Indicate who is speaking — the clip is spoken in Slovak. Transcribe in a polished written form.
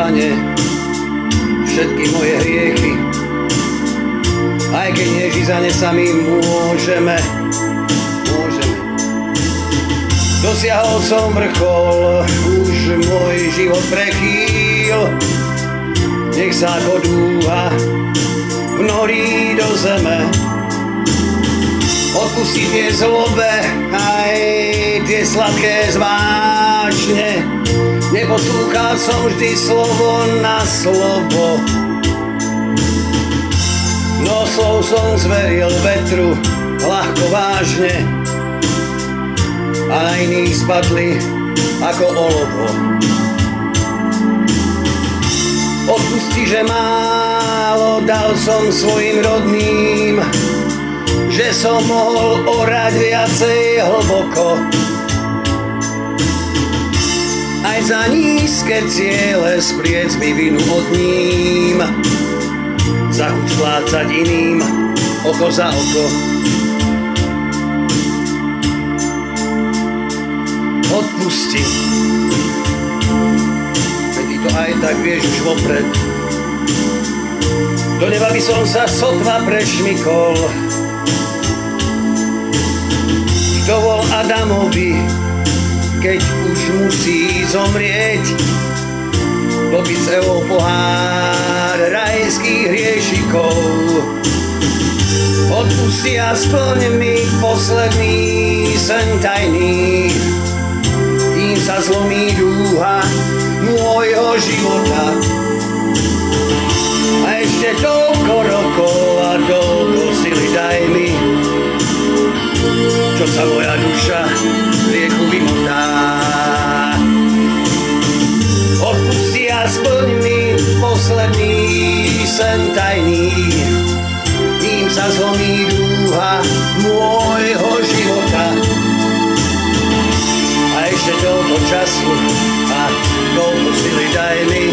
Speaker 1: Pane, všetky moje hriechy. Aj keď neži za ne sami môžeme. Dosiahol som vrchol, už môj život prechýl. Nech sa ako dúha vnorí do zeme. Odpustiť tie zlobe, aj tie sladké zvážne. Neposlúchal som vždy slovo na slovo. No slov som zveril vetru ľahko vážne. A na iných spadli ako olovo. Odpusti, že málo dal som svojim rodným, že som mohol orať viacej hlboko. Aj za nízke ciele spliec mi vinu odním, za chuť splácať iným oko za oko. Odpusti, veď ty to aj tak vieš už vopred. Do neba by som sa sotva prešmykol. Dovol Adamovi, keď už musí zomrieť, popiť s Evou pohár rajských hriešikov. Odpusti a splň mi posledný sen tajný, kým sa zlomí dúha môjho života. A ešte toľko rokov a toľko sily daj mi, čo sa moja duša riechu vymotá. Odpusti a splň mi posledný sen tajný, kým sa zlomí dúha môjho života. A ešte toľko času a toľko sily daj mi,